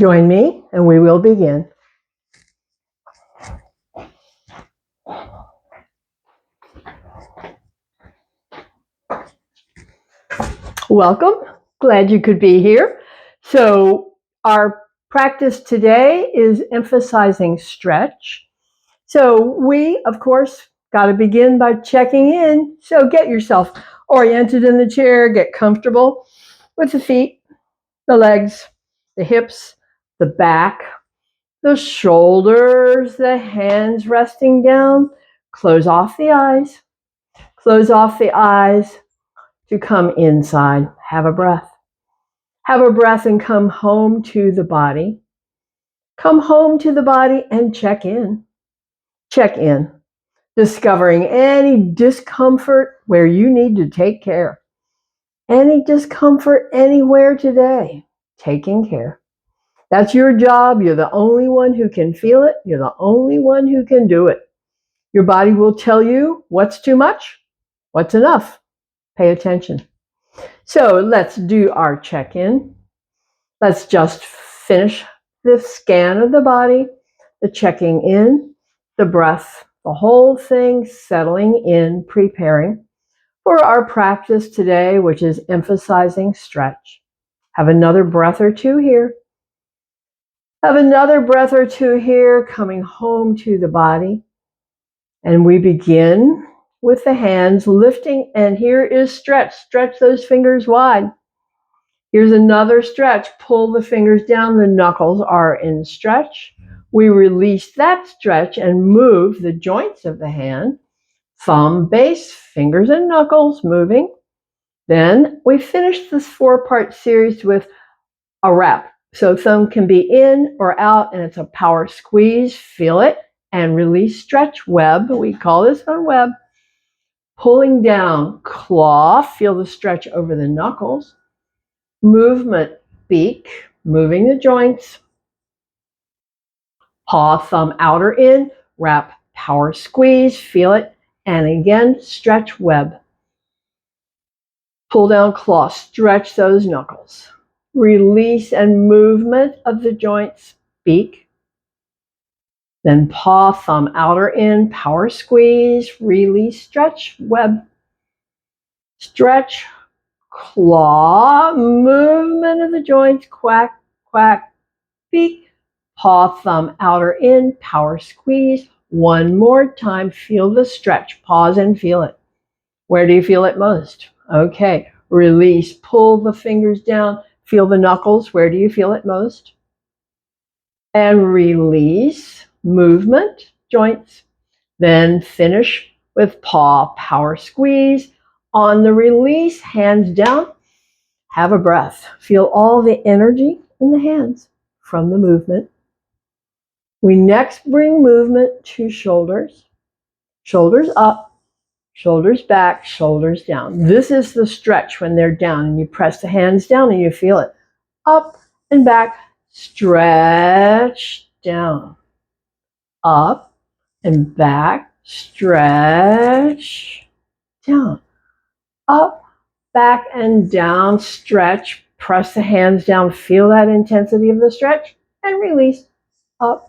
Join me and we will begin. Welcome. Glad you could be here. So our practice today is emphasizing stretch. So we, of course, got to begin by checking in. So get yourself oriented in the chair, get comfortable with the feet, the legs, the hips, the back, the shoulders, the hands resting down. Close off the eyes. Close off the eyes to come inside. Have a breath. Have a breath and come home to the body. Come home to the body and check in. Check in. Discovering any discomfort where you need to take care. Any discomfort anywhere today. Taking care. That's your job. You're the only one who can feel it. You're the only one who can do it. Your body will tell you what's too much, what's enough. Pay attention. So let's do our check-in. Let's just finish the scan of the body, the checking in, the breath, the whole thing settling in, preparing for our practice today, which is emphasizing stretch. Have another breath or two here. Have another breath or two here, coming home to the body. And we begin with the hands lifting, and here is stretch. Stretch those fingers wide. Here's another stretch. Pull the fingers down. The knuckles are in stretch. We release that stretch and move the joints of the hand. Thumb, base, fingers and knuckles moving. Then we finish this 4-part series with a wrap. So thumb can be in or out, and it's a power squeeze. Feel it and release stretch web. We call this one web. Pulling down, claw. Feel the stretch over the knuckles. Movement, beak, moving the joints. Paw, thumb, outer in, wrap, power squeeze, feel it, and again, stretch web. Pull down, claw, stretch those knuckles. Release and movement of the joints, beak. Then paw, thumb, outer in, power squeeze, release, stretch, web. Stretch, claw, movement of the joints, quack, quack, beak. Paw, thumb, outer in, power squeeze. One more time, feel the stretch. Pause and feel it. Where do you feel it most? Okay, release, pull the fingers down, feel the knuckles. Where do you feel it most? And release, movement, joints. Then finish with paw, power squeeze. On the release, hands down. Have a breath. Feel all the energy in the hands from the movement. We next bring movement to shoulders. Shoulders up, shoulders back, shoulders down. This is the stretch when they're down, and you press the hands down and you feel it. Up and back, stretch down. Up and back, stretch down. Up, back and down, stretch. Press the hands down, feel that intensity of the stretch, and release. Up,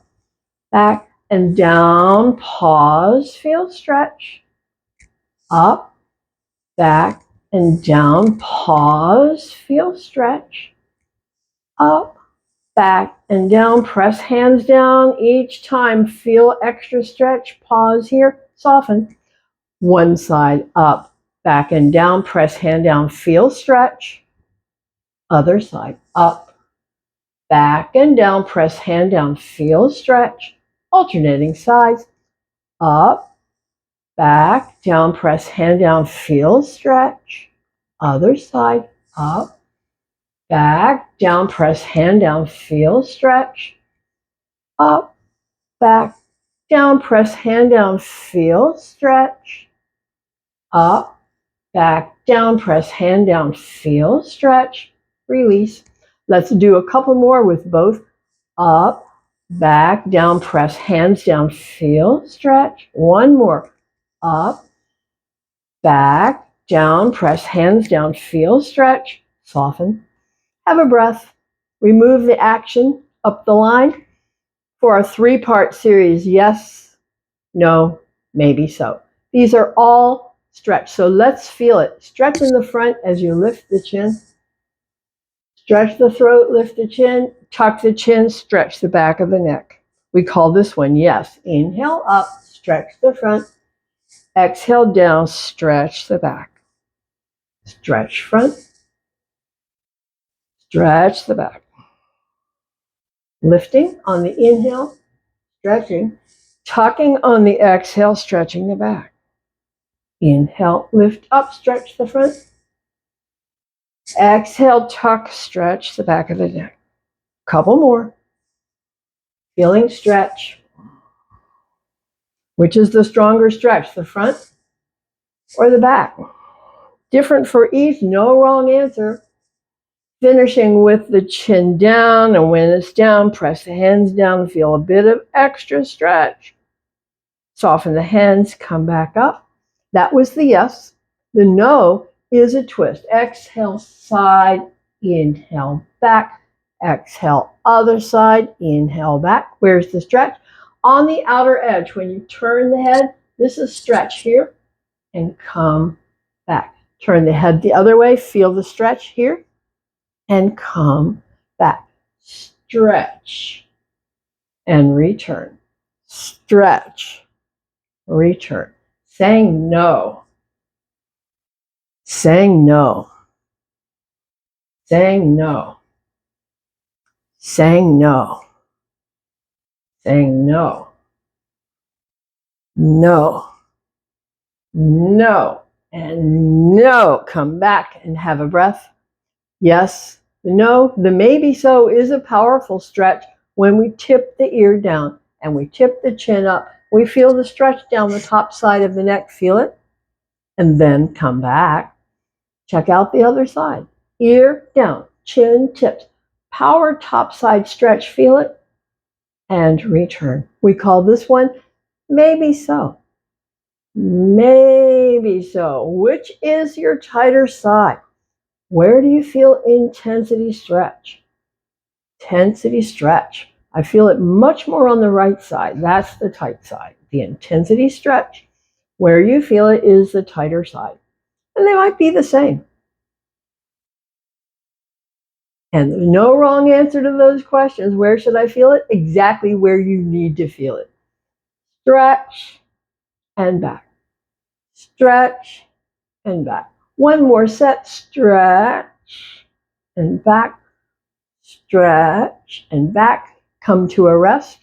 back and down, pause, feel stretch. Up, back and down, pause, feel stretch. Up, back and down, press hands down. Each time, feel extra stretch, pause here, soften. One side, up, back and down, press hand down, feel stretch. Other side, up, back and down, press hand down, feel stretch. Alternating sides, up, back, down, press hand down, feel stretch. Other side, up, back, down, press hand down, feel stretch. Up, back, down, press hand down, feel stretch. Up, back, down, press hand down, feel stretch. Release. Let's do a couple more with both. Up, back, down, press hands down, feel stretch. One more. Up, back, down, press hands down, feel stretch. Soften. Have a breath. Remove the action. up the line for our 3-part series, yes, no, maybe so. These are all stretch. So let's feel it. Stretch in the front as you lift the chin. Stretch the throat, lift the chin, tuck the chin, stretch the back of the neck. We call this one yes. Inhale up, stretch the front. Exhale down, stretch the back. Stretch front. Stretch the back. Lifting on the inhale, stretching. Tucking on the exhale, stretching the back. Inhale, lift up, stretch the front. Exhale, tuck, stretch the back of the neck. Couple more. Feeling stretch. Which is the stronger stretch, the front or the back? Different for each, no wrong answer. Finishing with the chin down, and when it's down, press the hands down, feel a bit of extra stretch. Soften the hands, come back up. That was the yes. The no is a twist. Exhale, side, inhale, back. Exhale, other side, inhale, back. Where's the stretch? On the outer edge, when you turn the head, this is stretch here, and come back. Turn the head the other way, feel the stretch here, and come back. Stretch, and return. Stretch, return. Saying no. Saying no. Saying no. Saying no. Saying no. No. No. And no. Come back and have a breath. Yes. The no. The maybe so is a powerful stretch when we tip the ear down and we tip the chin up. We feel the stretch down the top side of the neck. Feel it. And then come back. Check out the other side. Ear down. Chin tips. Power top side stretch. Feel it. And return. We call this one maybe so. Maybe so. Which is your tighter side? Where do you feel intensity stretch? Intensity stretch. I feel it much more on the right side. That's the tight side. The intensity stretch. Where you feel it is the tighter side. And they might be the same. And there's no wrong answer to those questions. Where should I feel it? Exactly where you need to feel it. Stretch and back. Stretch and back. One more set. Stretch and back. Stretch and back. Come to a rest.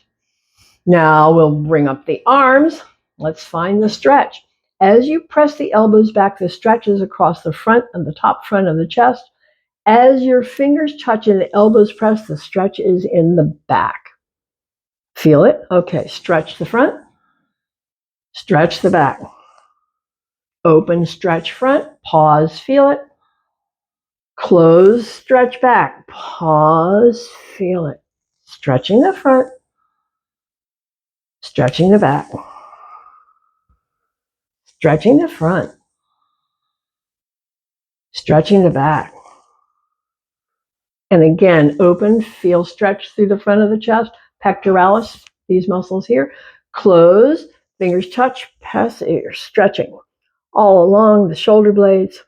Now we'll bring up the arms. Let's find the stretch. As you press the elbows back, the stretch is across the front and the top front of the chest. As your fingers touch and the elbows press, the stretch is in the back. Feel it? Okay, stretch the front, stretch the back. Open, stretch front, pause, feel it. Close, stretch back, pause, feel it. Stretching the front, stretching the back. Stretching the front, stretching the back. And again, open, feel stretch through the front of the chest, pectoralis, these muscles here. Close, fingers touch, pass the ear, stretching all along the shoulder blades.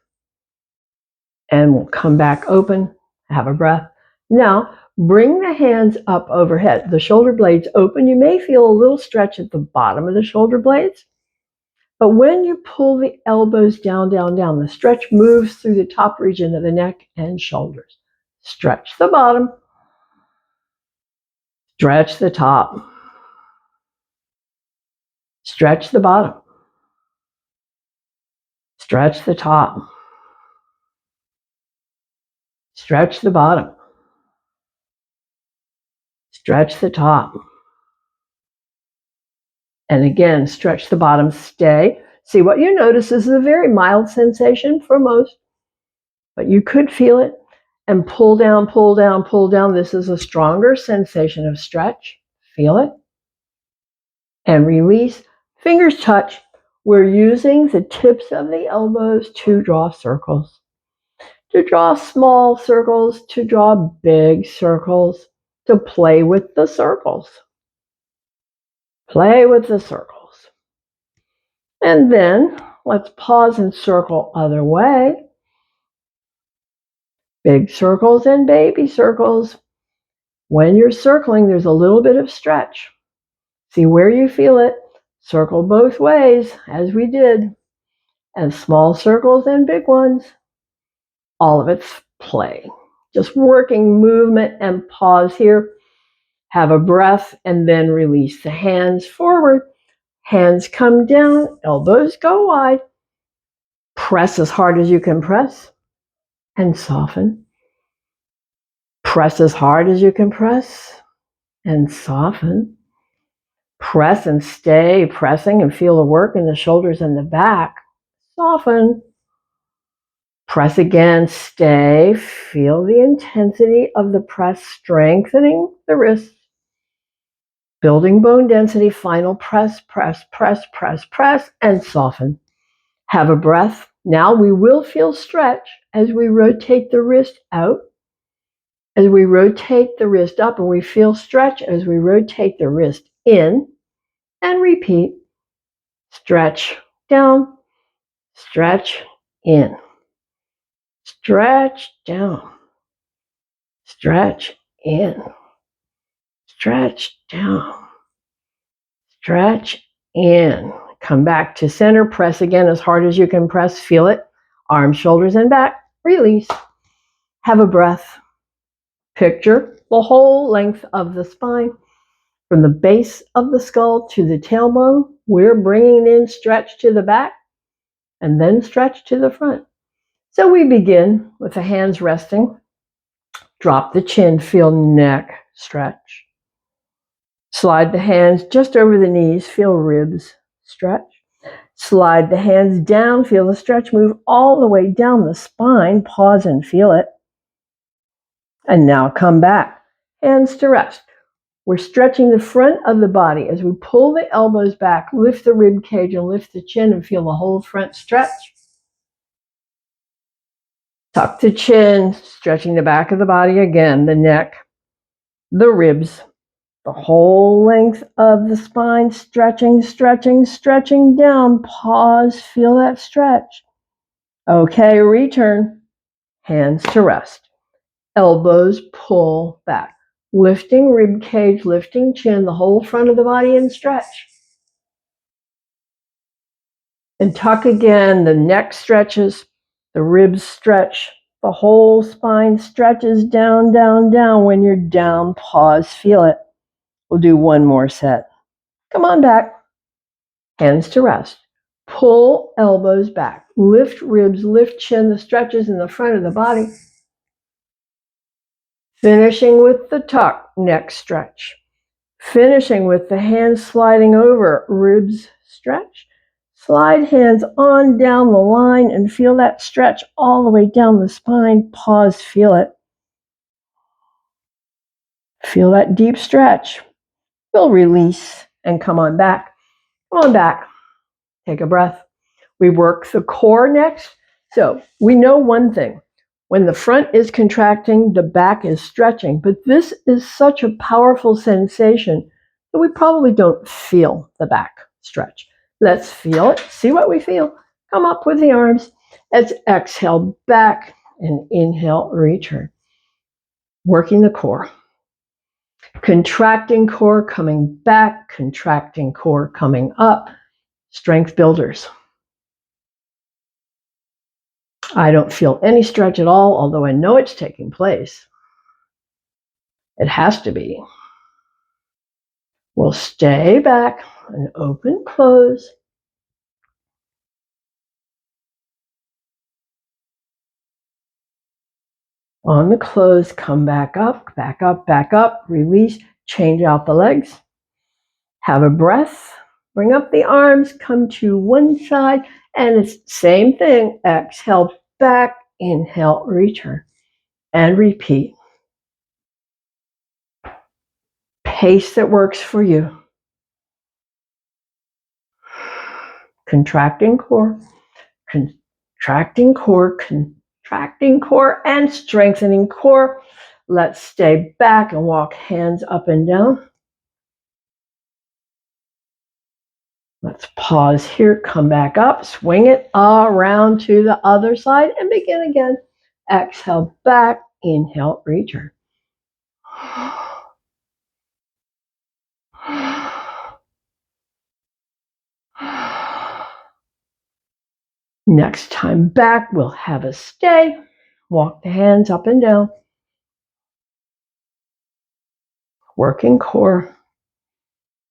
And we'll come back open, have a breath. Now, bring the hands up overhead, the shoulder blades open. You may feel a little stretch at the bottom of the shoulder blades. But when you pull the elbows down, down, down, the stretch moves through the top region of the neck and shoulders. Stretch the bottom. Stretch the top. Stretch the bottom. Stretch the top. Stretch the bottom. Stretch the top. And again, stretch the bottom, stay. See, what you notice is a very mild sensation for most, but you could feel it. And pull down, pull down, pull down. This is a stronger sensation of stretch. Feel it. And release. Fingers touch. We're using the tips of the elbows to draw circles. To draw small circles, to draw big circles. So play with the circles. Play with the circles. And then let's pause and circle other way. Big circles and baby circles. When you're circling, there's a little bit of stretch. See where you feel it. Circle both ways, as we did. And small circles and big ones. All of it's play. Just working movement and pause here. Have a breath and then release the hands forward. Hands come down, elbows go wide. Press as hard as you can press and soften. Press as hard as you can press and soften. Press and stay pressing and feel the work in the shoulders and the back. Soften. Press again, stay. Feel the intensity of the press, strengthening the wrists. Building bone density, final press, press, press, press, press, and soften. Have a breath. Now we will feel stretch as we rotate the wrist out, as we rotate the wrist up, and we feel stretch as we rotate the wrist in, and repeat. Stretch down, stretch in, stretch down, stretch in, stretch down, stretch in. Come back to center, press again as hard as you can press, feel it. Arms, shoulders, and back, release. Have a breath. Picture the whole length of the spine. From the base of the skull to the tailbone, we're bringing in stretch to the back and then stretch to the front. So we begin with the hands resting. Drop the chin, feel neck stretch. Slide the hands just over the knees, feel ribs stretch. Slide the hands down, feel the stretch move all the way down the spine. Pause and feel it. And now come back, hands to rest. We're stretching the front of the body as we pull the elbows back, lift the rib cage and lift the chin and feel the whole front stretch. Tuck the chin, stretching the back of the body again, the neck, the ribs, the whole length of the spine, stretching, stretching, stretching down. Pause, feel that stretch. Okay, return, hands to rest. Elbows pull back. Lifting rib cage, lifting chin, the whole front of the body and stretch. And tuck again, the neck stretches, the ribs stretch, the whole spine stretches down, down, down. When you're down, pause, feel it. We'll do one more set. Come on back. Hands to rest. Pull elbows back. Lift ribs, lift chin, the stretches in the front of the body. Finishing with the tuck, neck stretch. Finishing with the hands sliding over, ribs stretch. Slide hands on down the line and feel that stretch all the way down the spine. Pause, feel it. Feel that deep stretch. We'll release and come on back. Come on back. Take a breath. We work the core next. So we know one thing. When the front is contracting, the back is stretching. But this is such a powerful sensation that we probably don't feel the back stretch. Let's feel it. See what we feel. Come up with the arms. Let's exhale back and inhale, return. Working the core. Contracting core coming back, contracting core coming up. Strength builders. I don't feel any stretch at all, although I know it's taking place. It has to be. We'll stay back and open, close. On the close, come back up, back up, back up, release, change out the legs. Have a breath, bring up the arms, come to one side, and it's the same thing. Exhale back, inhale, return, and repeat. Pace that works for you. Contracting core, contracting core, contracting core, and strengthening core. Let's stay back and walk hands up and down. Let's pause here, come back up, swing it around to the other side and begin again. Exhale back, inhale, return. Next time back, we'll have a stay. Walk the hands up and down. Working core.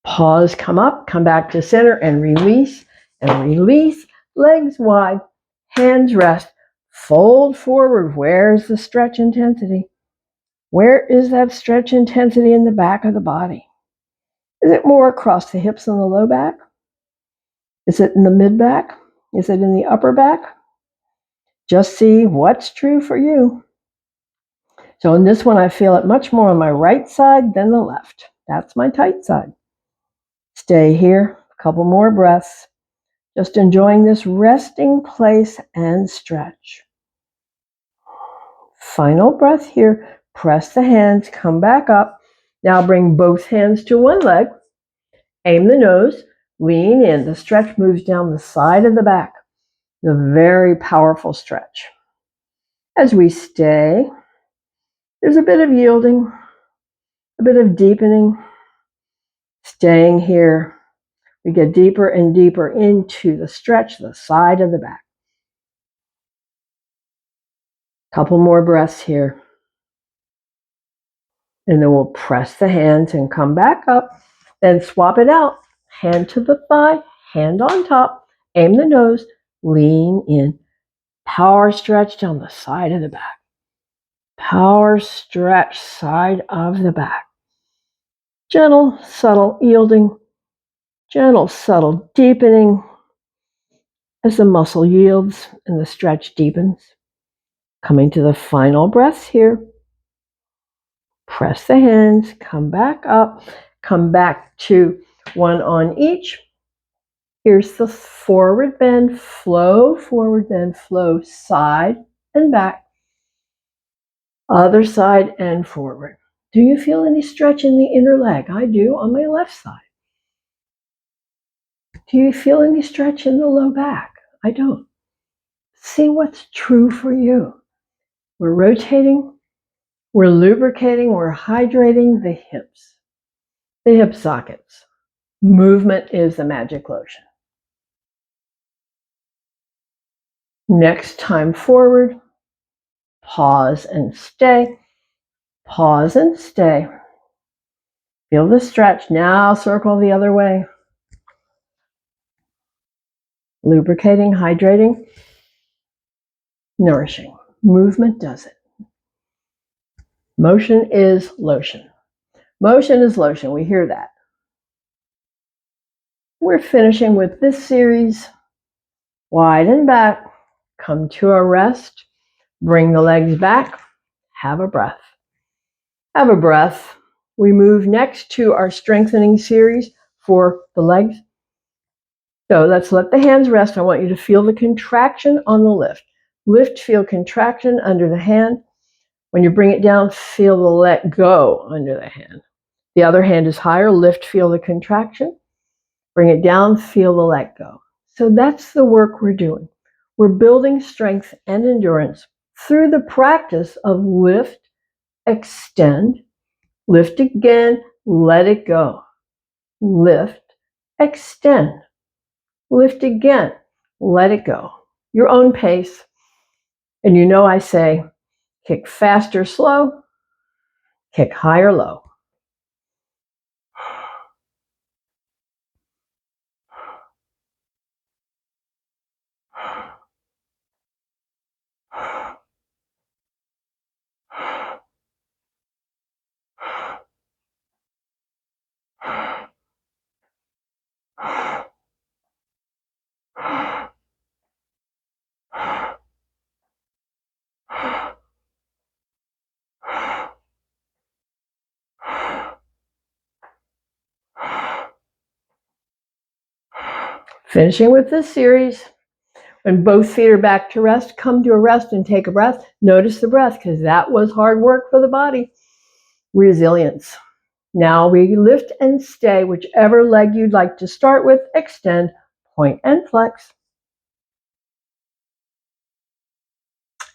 Pause, come up, come back to center and release. And release, legs wide, hands rest. Fold forward. Where's the stretch intensity? Where is that stretch intensity in the back of the body? Is it more across the hips and the low back? Is it in the mid back? Is it in the upper back? Just see what's true for you. So in this one, I feel it much more on my right side than the left. That's my tight side. Stay here, a couple more breaths. Just enjoying this resting place and stretch. Final breath here. Press the hands, come back up. Now bring both hands to one leg. Aim the nose, lean in. The stretch moves down the side of the back. A very powerful stretch. As we stay, there's a bit of yielding, a bit of deepening. Staying here, we get deeper and deeper into the stretch, the side of the back. Couple more breaths here. And then we'll press the hands and come back up. Then swap it out. Hand to the thigh, hand on top. Aim the nose, lean in. Power stretch down the side of the back. Power stretch, side of the back. Gentle, subtle yielding. Gentle, subtle deepening as the muscle yields and the stretch deepens. Coming to the final breaths here. Press the hands, come back up, come back to one on each. Here's the forward bend, flow, side and back. Other side and forward. Do you feel any stretch in the inner leg? I do on my left side. Do you feel any stretch in the low back? I don't. See what's true for you. We're rotating, we're lubricating, we're hydrating the hips, the hip sockets. Movement is the magic lotion. Next time forward, pause and stay. Pause and stay. Feel the stretch. Now circle the other way. Lubricating, hydrating, nourishing. Movement does it. Motion is lotion. Motion is lotion. We hear that. We're finishing with this series. Widen back. Come to a rest. Bring the legs back. Have a breath. Have a breath. We move next to our strengthening series for the legs. So let's let the hands rest. I want you to feel the contraction on the lift. Lift, feel contraction under the hand. When you bring it down, feel the let go under the hand. The other hand is higher. Lift, feel the contraction. Bring it down, feel the let go. So that's the work we're doing. We're building strength and endurance through the practice of lift, extend, lift again, let it go. Lift, extend, lift again, let it go. Your own pace. And you know I say, kick fast or slow, kick high or low. Finishing with this series, And both feet are back to rest. Come to a rest and take a breath. Notice the breath because that was hard work for the body. Resilience. Now we lift and stay, whichever leg you'd like to start with. Extend, point, and flex.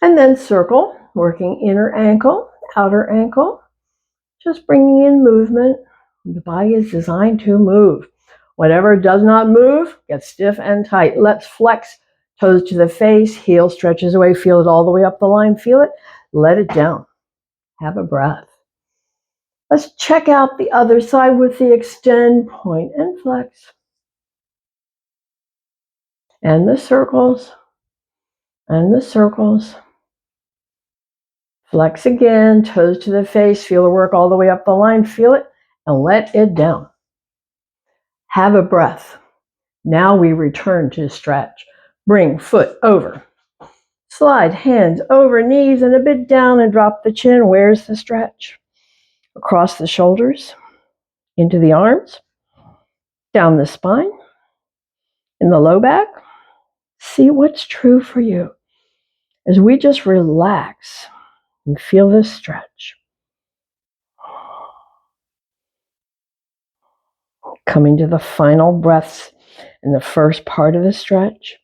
And then circle, working inner ankle, outer ankle. Just bringing in movement. The body is designed to move. Whatever does not move gets stiff and tight. Let's flex. Toes to the face, heel stretches away. Feel it all the way up the line. Feel it. Let it down. Have a breath. Let's check out the other side with the extend, point, and flex. And the circles. And the circles. Flex again. Toes to the face. Feel the work all the way up the line. Feel it. And let it down. Have a breath. Now we return to stretch. Bring foot over. Slide hands over knees and a bit down and drop the chin. Where's the stretch? Across the shoulders, into the arms, down the spine, in the low back. See what's true for you as we just relax and feel this stretch. Coming to the final breaths in the first part of the stretch.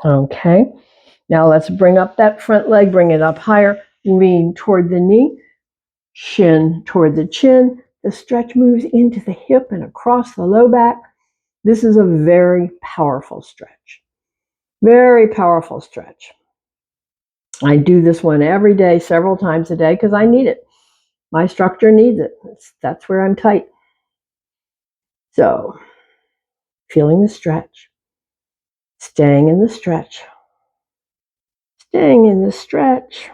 Okay, now let's bring up that front leg, bring it up higher, lean toward the knee, shin toward the chin. The stretch moves into the hip and across the low back. This is a very powerful stretch. Very powerful stretch. I do this one every day, several times a day, because I need it. My structure needs it. That's where I'm tight. So, feeling the stretch. Staying in the stretch. Staying in the stretch.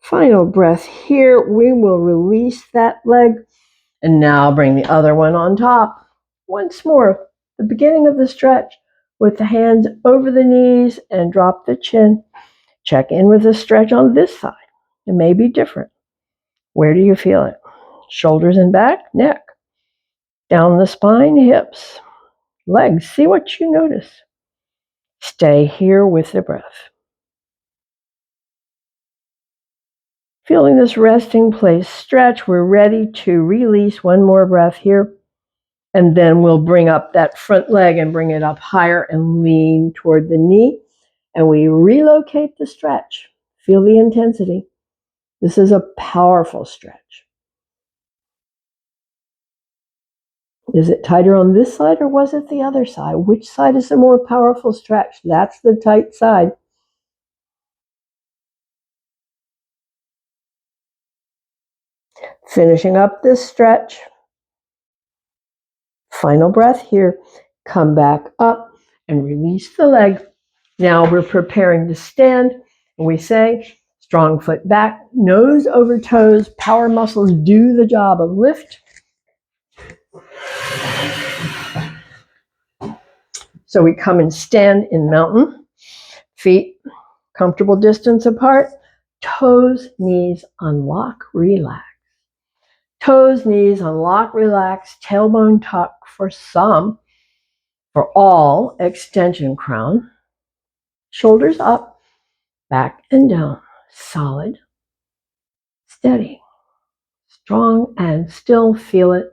Final breath here. We will release that leg. And now bring the other one on top. Once more, the beginning of the stretch with the hands over the knees and drop the chin. Check in with the stretch on this side. It may be different. Where do you feel it? Shoulders and back, neck. Down the spine, hips, legs. See what you notice. Stay here with the breath. Feeling this resting place stretch, we're ready to release. One more breath here. And then we'll bring up that front leg and bring it up higher and lean toward the knee. And we relocate the stretch. Feel the intensity. This is a powerful stretch. Is it tighter on this side or was it the other side? Which side is the more powerful stretch? That's the tight side. Finishing up this stretch. Final breath here. Come back up and release the leg. Now we're preparing to stand. And we say, strong foot back, nose over toes, power muscles do the job of lift. So we come and stand in mountain, feet comfortable distance apart, toes, knees, unlock, relax. Toes, knees, unlock, relax, tailbone tuck for some, for all, extension crown, shoulders up, back and down, solid, steady, strong and still. Feel it.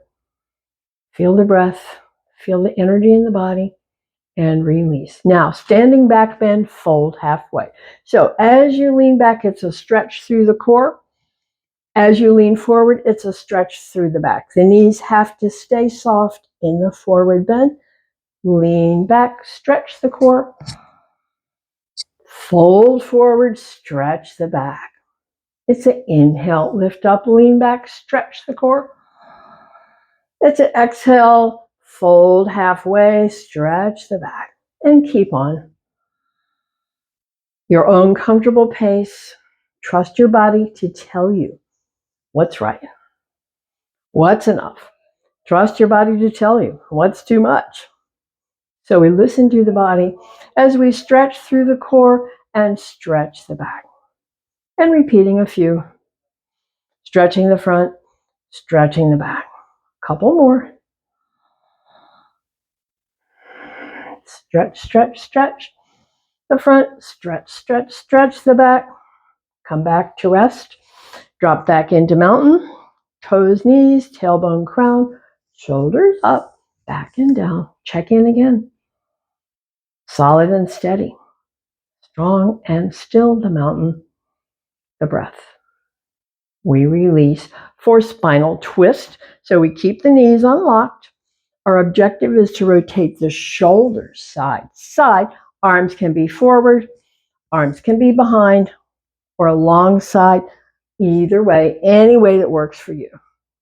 Feel the breath, feel the energy in the body, and release. Now, standing back bend, fold halfway. So as you lean back, it's a stretch through the core. As you lean forward, it's a stretch through the back. The knees have to stay soft in the forward bend. Lean back, stretch the core. Fold forward, stretch the back. It's an inhale, lift up, lean back, stretch the core. It's an exhale, fold halfway, stretch the back, and keep on. Your own comfortable pace. Trust your body to tell you what's right, what's enough. Trust your body to tell you what's too much. So we listen to the body as we stretch through the core and stretch the back. And repeating a few. Stretching the front, stretching the back. Couple more. Stretch, stretch, stretch the front. Stretch, stretch, stretch the back. Come back to rest. Drop back into mountain. Toes, knees, tailbone, crown. Shoulders up, back and down. Check in again. Solid and steady. Strong and still the mountain. The breath. We release for spinal twist. So we keep the knees unlocked. Our objective is to rotate the shoulders side to side. Arms can be forward, arms can be behind, or alongside. Either way, any way that works for you.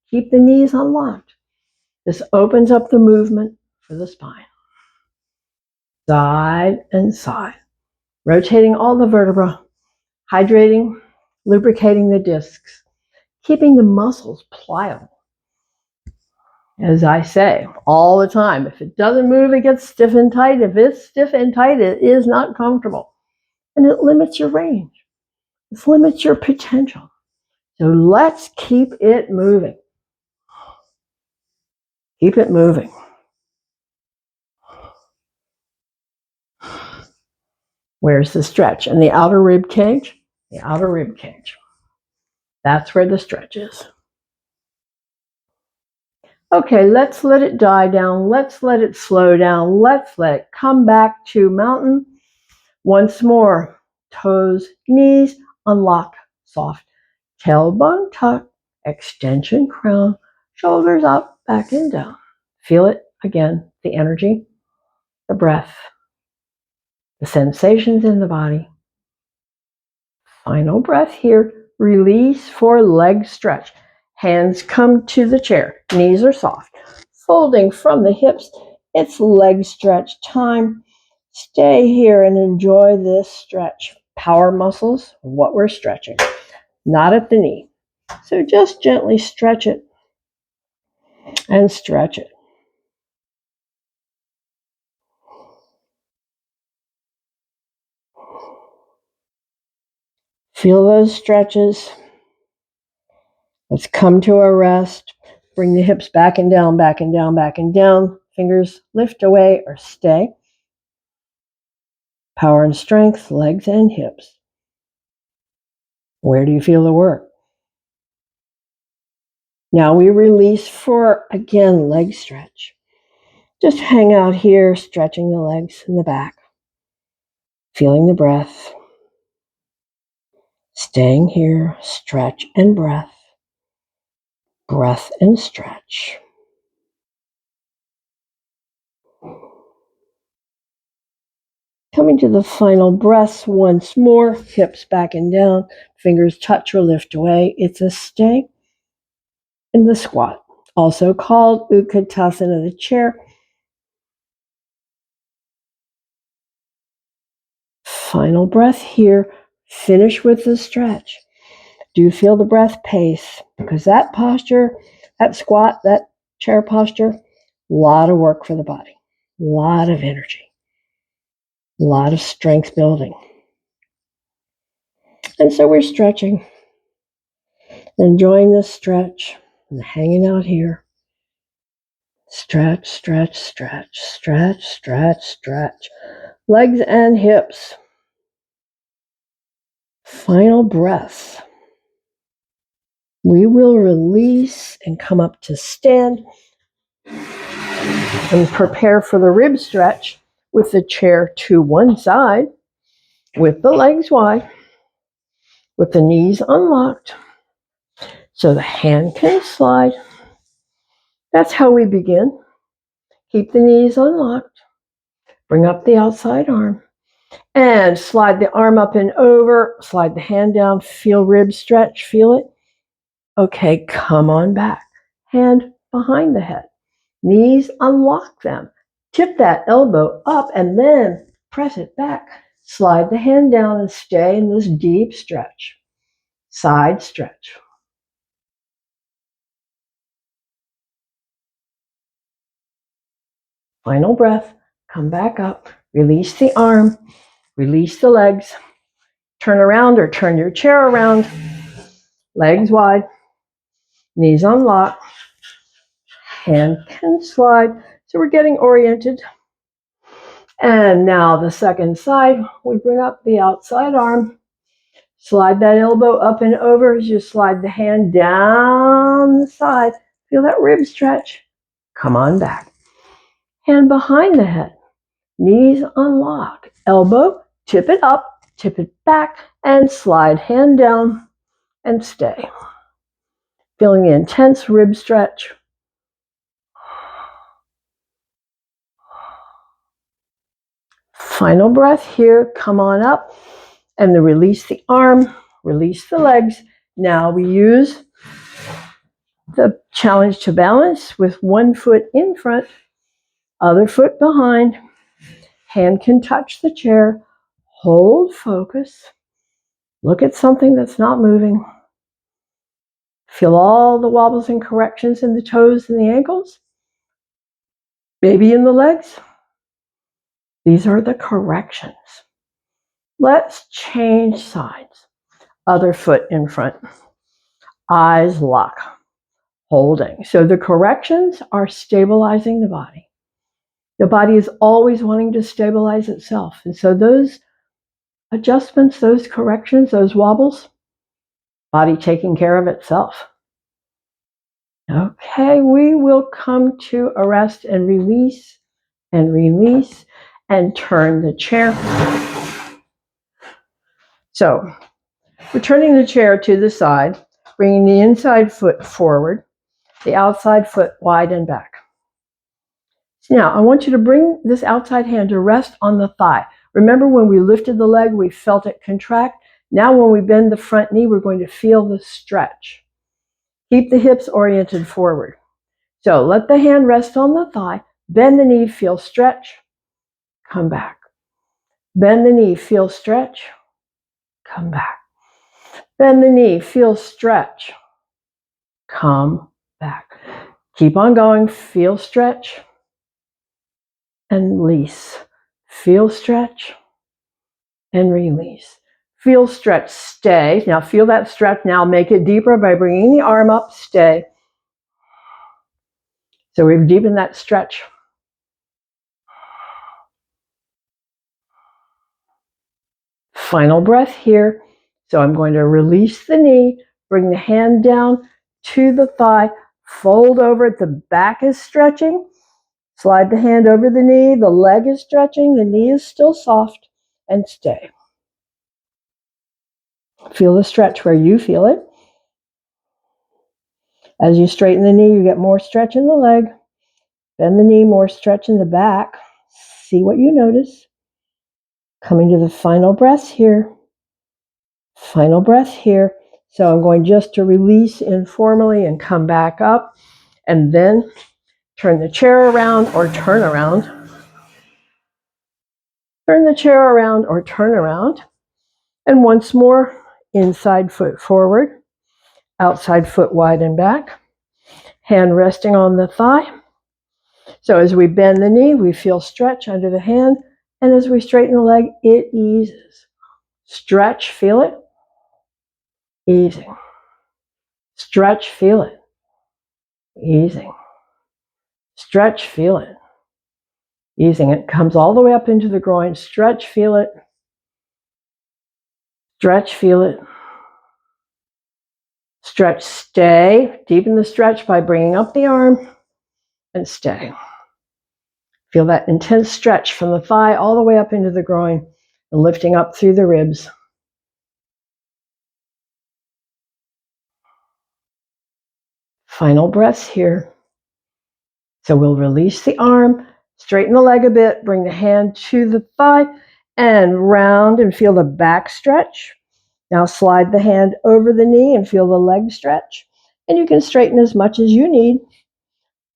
Keep the knees unlocked. This opens up the movement for the spine. Side and side. Rotating all the vertebrae, hydrating, lubricating the discs, keeping the muscles pliable. As I say all the time, if it doesn't move, it gets stiff and tight. If it's stiff and tight, it is not comfortable. And it limits your range. It limits your potential. So let's keep it moving. Keep it moving. Where's the stretch? In the outer rib cage? The outer rib cage. That's where the stretch is. Okay, let's let it die down. Let's let it slow down. Let's let it come back to mountain. Once more. Toes, knees, unlock, soft. Tailbone tuck, extension crown, shoulders up, back and down. Feel it again, the energy, the breath, the sensations in the body. Final breath here. Release for leg stretch. Hands come to the chair. Knees are soft. Folding from the hips. It's leg stretch time. Stay here and enjoy this stretch. Power muscles, what we're stretching. Not at the knee. So just gently stretch it and stretch it. Feel those stretches. Let's come to a rest. Bring the hips back and down, back and down, back and down. Fingers lift away or stay. Power and strength, legs and hips. Where do you feel the work? Now we release for, again, leg stretch. Just hang out here, stretching the legs in the back. Feeling the breath. Staying here, stretch and breath. Breath and stretch. Coming to the final breaths once more. Hips back and down. Fingers touch or lift away. It's a stay in the squat. Also called Utkatasana, the chair. Final breath here. Finish with the stretch. Do you feel the breath pace? Because that posture, that squat, that chair posture, a lot of work for the body. A lot of energy. A lot of strength building. And so we're stretching. Enjoying this stretch and hanging out here. Stretch, stretch, stretch, stretch, stretch, stretch. Legs and hips. Final breath. We will release and come up to stand and prepare for the rib stretch with the chair to one side, with the legs wide, with the knees unlocked, so the hand can slide. That's how we begin. Keep the knees unlocked. Bring up the outside arm. And slide the arm up and over. Slide the hand down. Feel rib stretch. Feel it. Okay, come on back. Hand behind the head. Knees, unlock them. Tip that elbow up and then press it back. Slide the hand down and stay in this deep stretch. Side stretch. Final breath. Come back up. Release the arm. Release the legs. Turn around or turn your chair around. Legs wide. Knees unlocked. Hand can slide. So we're getting oriented. And now the second side, we bring up the outside arm. Slide that elbow up and over as you slide the hand down the side. Feel that rib stretch. Come on back. Hand behind the head. Knees unlock. Elbow, tip it up, tip it back, and slide hand down and stay. Feeling the intense rib stretch. Final breath here. Come on up. And then release the arm, release the legs. Now we use the challenge to balance with one foot in front, other foot behind. Hand can touch the chair. Hold focus. Look at something that's not moving. Feel all the wobbles and corrections in the toes and the ankles. Maybe in the legs. These are the corrections. Let's change sides. Other foot in front. Eyes lock. Holding. So the corrections are stabilizing the body. The body is always wanting to stabilize itself. And so those adjustments, those corrections, those wobbles, body taking care of itself. Okay, we will come to a rest and release and turn the chair. So we're turning the chair to the side, bringing the inside foot forward, the outside foot wide and back. Now, I want you to bring this outside hand to rest on the thigh. Remember when we lifted the leg, we felt it contract. Now when we bend the front knee, we're going to feel the stretch. Keep the hips oriented forward. So let the hand rest on the thigh. Bend the knee, feel stretch. Come back. Bend the knee, feel stretch. Come back. Bend the knee, feel stretch. Come back. Keep on going, feel stretch. And release. Feel stretch and release. Feel stretch, stay. Now feel that stretch. Now make it deeper by bringing the arm up, stay. So we've deepened that stretch. Final breath here. So I'm going to release the knee, bring the hand down to the thigh, fold over it. The back is stretching. Slide the hand over the knee. The leg is stretching. The knee is still soft, and stay. Feel the stretch where you feel it. As you straighten the knee, you get more stretch in the leg. Bend the knee, more stretch in the back. See what you notice. Coming to the final breath here. Final breath here. So I'm going just to release informally and come back up. And then turn the chair around or turn around. Turn the chair around or turn around. And once more, inside foot forward. Outside foot wide and back. Hand resting on the thigh. So as we bend the knee, we feel stretch under the hand. And as we straighten the leg, it eases. Stretch, feel it. Easing. Stretch, feel it. Easing. Stretch, feel it. Easing. It comes all the way up into the groin. Stretch, feel it. Stretch, feel it. Stretch, stay. Deepen the stretch by bringing up the arm and stay. Feel that intense stretch from the thigh all the way up into the groin and lifting up through the ribs. Final breaths here. So we'll release the arm, straighten the leg a bit, bring the hand to the thigh and round and feel the back stretch. Now slide the hand over the knee and feel the leg stretch. And you can straighten as much as you need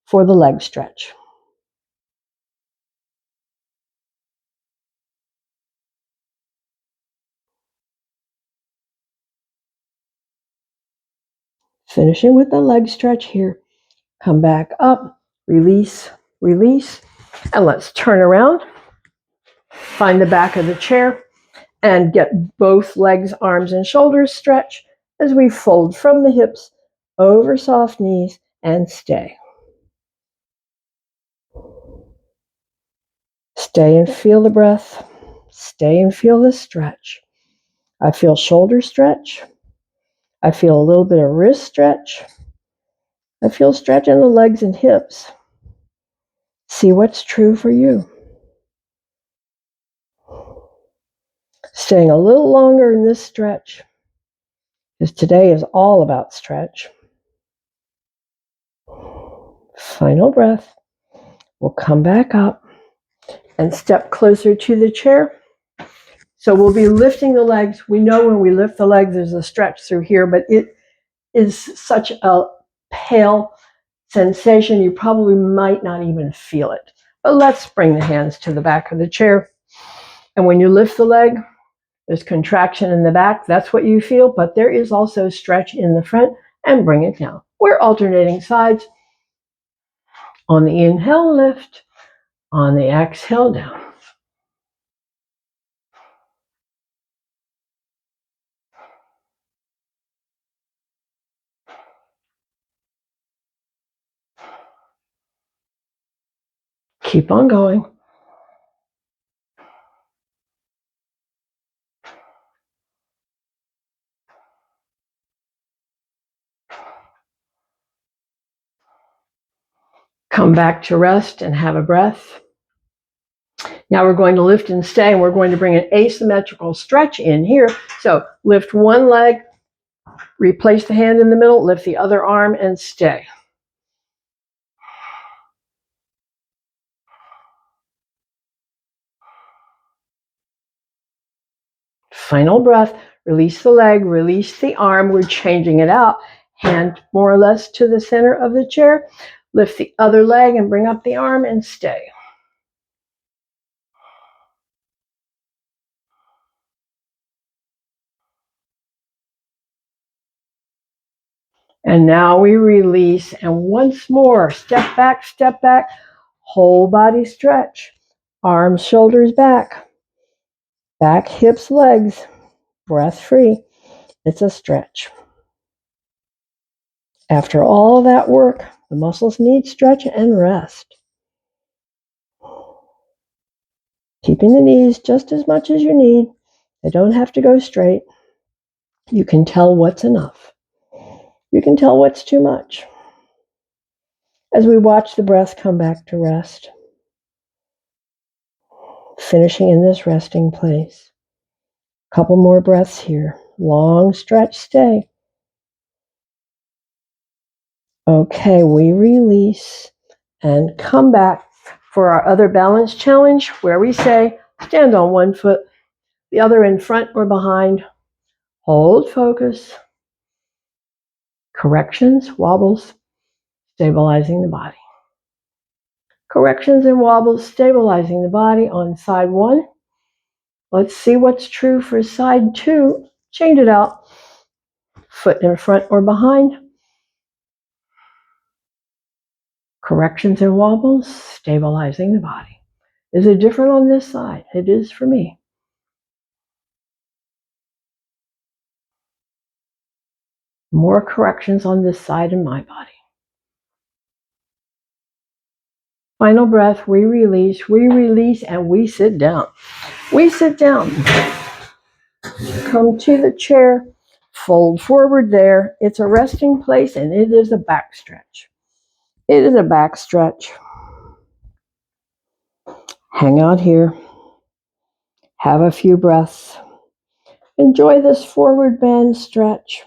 for the leg stretch. Finishing with the leg stretch here. Come back up, release, release, and let's turn around. Find the back of the chair and get both legs, arms, and shoulders stretch as we fold from the hips over soft knees and stay. Stay and feel the breath. Stay and feel the stretch. I feel shoulder stretch. I feel a little bit of wrist stretch. I feel stretch in the legs and hips. See what's true for you. Staying a little longer in this stretch, because today is all about stretch. Final breath. We'll come back up and step closer to the chair. So we'll be lifting the legs. We know when we lift the legs, there's a stretch through here, but it is such a pale sensation, you probably might not even feel it. But let's bring the hands to the back of the chair. And when you lift the leg, there's contraction in the back. That's what you feel, but there is also stretch in the front, and bring it down. We're alternating sides. On the inhale, lift. On the exhale, down. Keep on going. Come back to rest and have a breath. Now we're going to lift and stay, and we're going to bring an asymmetrical stretch in here. So lift one leg, replace the hand in the middle, lift the other arm, and stay. Final breath. Release the leg, release the arm. We're changing it out. Hand more or less to the center of the chair. Lift the other leg and bring up the arm and stay. And now we release, and once more, step back, whole body stretch. Arms, shoulders back. Back, hips, legs. Breath free. It's a stretch. After all of that work, the muscles need stretch and rest. Keeping the knees just as much as you need. They don't have to go straight. You can tell what's enough. You can tell what's too much. As we watch the breath come back to rest, finishing in this resting place. Couple more breaths here. Long stretch, stay. Okay, we release and come back for our other balance challenge, where we say stand on one foot, the other in front or behind. Hold focus. Corrections, wobbles, stabilizing the body. Corrections and wobbles, stabilizing the body on side one. Let's see what's true for side two. Change it out. Foot in front or behind. Corrections and wobbles, stabilizing the body. Is it different on this side? It is for me. More corrections on this side in my body. Final breath, we release, and we sit down. We sit down. Come to the chair, fold forward there. It's a resting place, and it is a back stretch. It is a back stretch. Hang out here. Have a few breaths. Enjoy this forward bend stretch.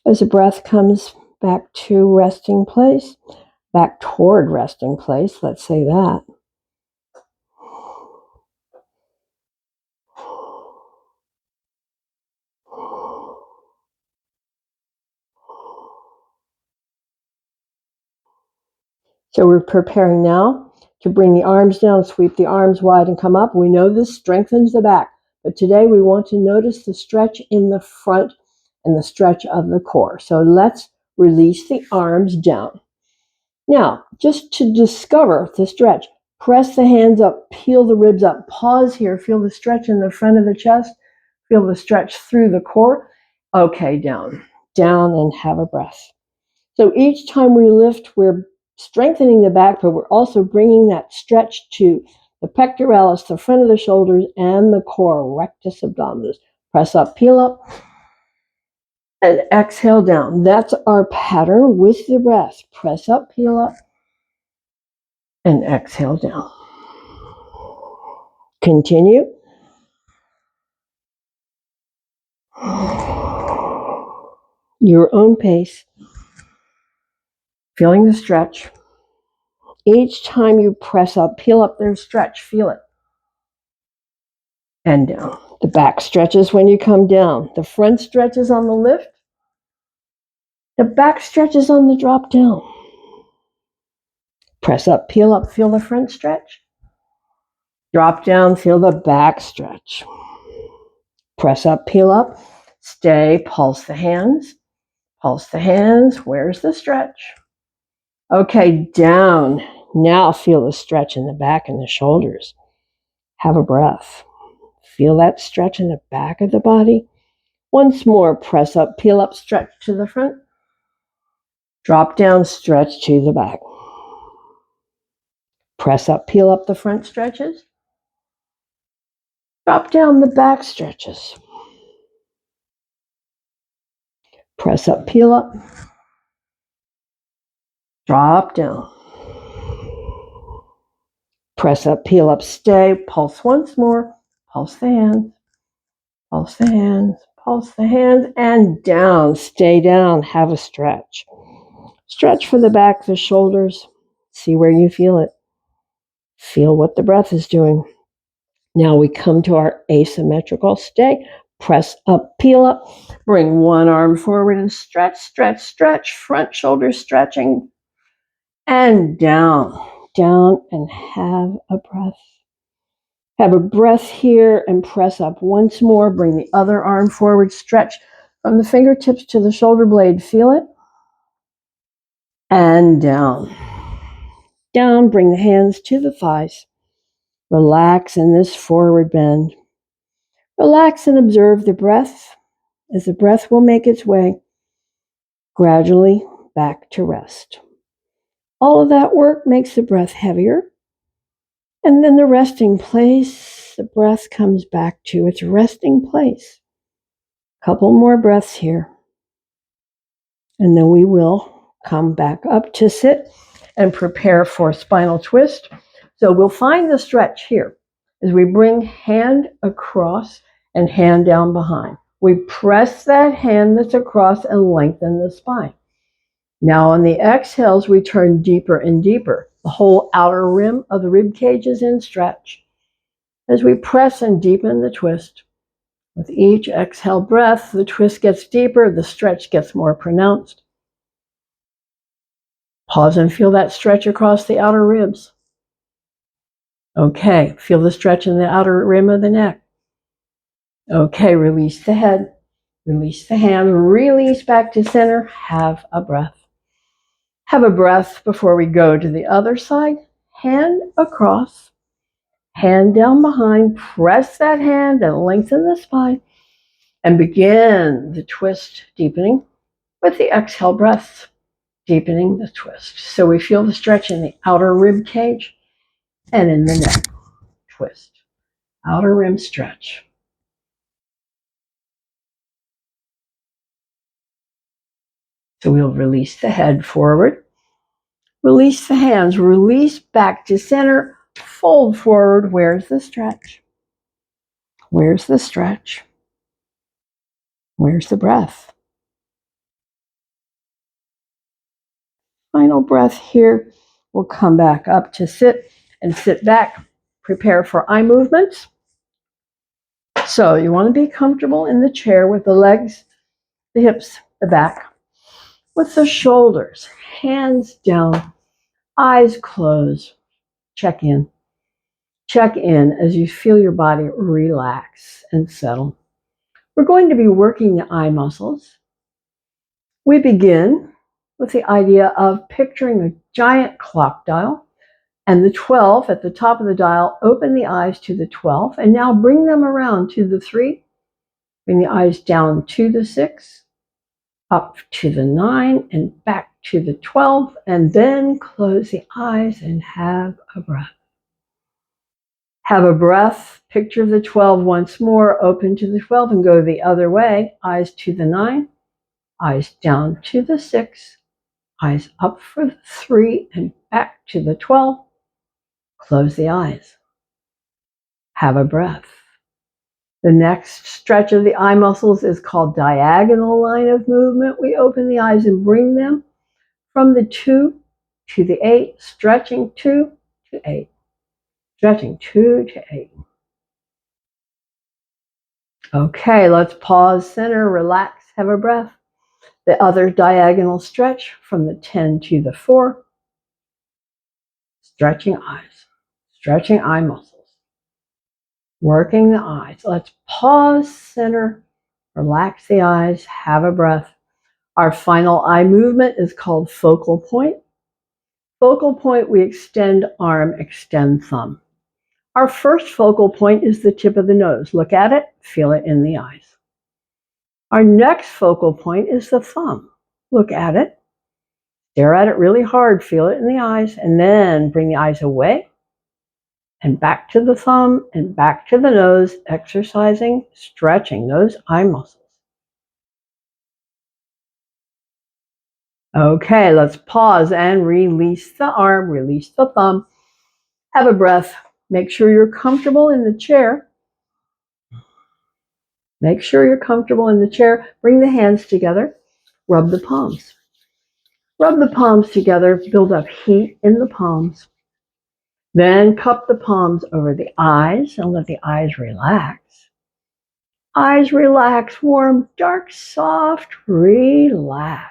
As the breath comes back to resting place, back toward resting place, let's say that. So we're preparing now to bring the arms down, sweep the arms wide and come up. We know this strengthens the back, but today we want to notice the stretch in the front and the stretch of the core. So let's release the arms down. Now, just to discover the stretch, press the hands up, peel the ribs up, pause here, feel the stretch in the front of the chest, feel the stretch through the core. Okay, down, and have a breath. So each time we lift, we're strengthening the back, but we're also bringing that stretch to the pectoralis, the front of the shoulders, and the core, rectus abdominis. Press up, peel up, and exhale down. That's our pattern with the breath. Press up, peel up, and exhale down. Continue. Your own pace. Feeling the stretch. Each time you press up, peel up, there's stretch. Feel it. And down. The back stretches when you come down. The front stretches on the lift. The back stretches on the drop down. Press up, peel up, feel the front stretch. Drop down, feel the back stretch. Press up, peel up, stay, pulse the hands. Pulse the hands, where's the stretch? Okay, down. Now feel the stretch in the back and the shoulders. Have a breath. Feel that stretch in the back of the body. Once more, press up, peel up, stretch to the front. Drop down, stretch to the back. Press up, peel up the front stretches. Drop down the back stretches. Press up, peel up. Drop down. Press up, peel up, stay. Pulse once more. Pulse the hands. Pulse the hands. Pulse the hands. And down. Stay down. Have a stretch. Stretch for the back, the shoulders. See where you feel it. Feel what the breath is doing. Now we come to our asymmetrical stay. Press up, peel up. Bring one arm forward and stretch, stretch, stretch. Front shoulder stretching. And down. Down and have a breath. Have a breath here and press up once more. Bring the other arm forward. Stretch from the fingertips to the shoulder blade. Feel it. And down. Down. Bring the hands to the thighs. Relax in this forward bend. Relax and observe the breath as the breath will make its way gradually back to rest. All of that work makes the breath heavier. And then the resting place, the breath comes back to its resting place. Couple more breaths here. And then we will come back up to sit and prepare for spinal twist. So we'll find the stretch here as we bring hand across and hand down behind. We press that hand that's across and lengthen the spine. Now on the exhales, we turn deeper and deeper. The whole outer rim of the rib cage is in stretch. As we press and deepen the twist, with each exhale breath, the twist gets deeper, the stretch gets more pronounced. Pause and feel that stretch across the outer ribs. Okay, feel the stretch in the outer rim of the neck. Okay, release the head, release the hand, release back to center, have a breath. Have a breath before we go to the other side. Hand across, hand down behind, press that hand and lengthen the spine and begin the twist deepening with the exhale breath, deepening the twist. So we feel the stretch in the outer rib cage and in the neck. Twist. Outer rim stretch. So we'll release the head forward. Release the hands. Release back to center. Fold forward. Where's the stretch? Where's the stretch? Where's the breath? Final breath here. We'll come back up to sit and sit back. Prepare for eye movements. So you want to be comfortable in the chair with the legs, the hips, the back, with the shoulders, hands down, eyes closed. Check in. Check in as you feel your body relax and settle. We're going to be working the eye muscles. We begin with the idea of picturing a giant clock dial and the 12 at the top of the dial. Open the eyes to the 12 and now bring them around to the 3. Bring the eyes down to the 6, up to the 9 and back to the 12, and then close the eyes and have a breath. Have a breath. Picture the 12 once more. Open to the 12 and go the other way. Eyes to the 9. Eyes down to the 6. Eyes up for the 3 and back to the 12. Close the eyes. Have a breath. The next stretch of the eye muscles is called diagonal line of movement. We open the eyes and bring them from the 2 to the 8, stretching 2 to 8, stretching 2 to 8. Okay, let's pause, center, relax, have a breath. The other diagonal stretch from the 10 to the 4, stretching eyes, stretching eye muscles. Working the eyes. Let's pause, center, relax the eyes, have a breath. Our final eye movement is called focal point. Focal point, we extend arm, extend thumb. Our first focal point is the tip of the nose. Look at it, feel it in the eyes. Our next focal point is the thumb. Look at it, stare at it really hard, feel it in the eyes, and then bring the eyes away and back to the thumb and back to the nose, exercising, stretching those eye muscles. Okay, let's pause and release the arm, release the thumb. Have a breath. Make sure you're comfortable in the chair. Make sure you're comfortable in the chair. Bring the hands together. Rub the palms. Rub the palms together. Build up heat in the palms. Then cup the palms over the eyes and let the eyes relax. Eyes relax, warm, dark, soft, relax.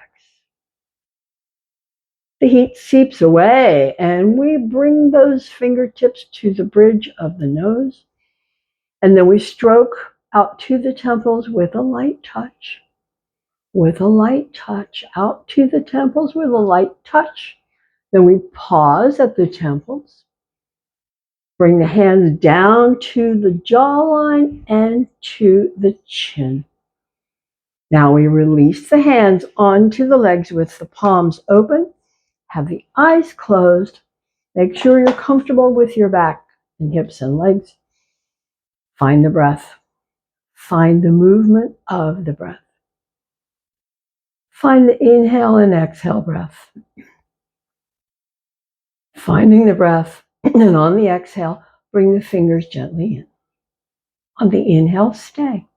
The heat seeps away and we bring those fingertips to the bridge of the nose. And then we stroke out to the temples with a light touch. With a light touch, out to the temples with a light touch. Then we pause at the temples. Bring the hands down to the jawline and to the chin. Now we release the hands onto the legs with the palms open. Have the eyes closed. Make sure you're comfortable with your back and hips and legs. Find the breath. Find the movement of the breath. Find the inhale and exhale breath. Finding the breath, and on the exhale, bring the fingers gently in. On the inhale, stay.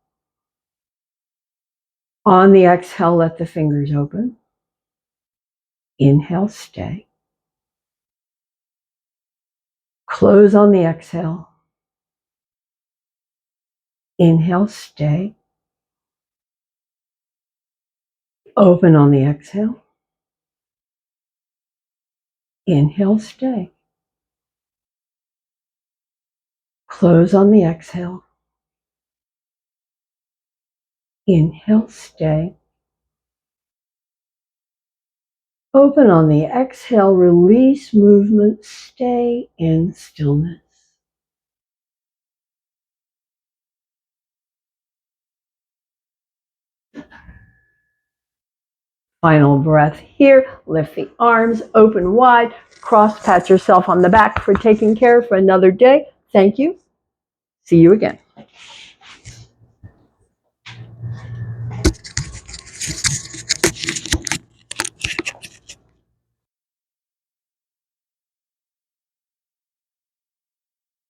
On the exhale, let the fingers open. Inhale, stay. Close on the exhale. Inhale, stay. Open on the exhale. Inhale, stay. Close on the exhale. Inhale, stay. Open on the exhale, release movement, stay in stillness. Final breath here. Lift the arms, open wide. Cross, pat yourself on the back for taking care for another day. Thank you. See you again.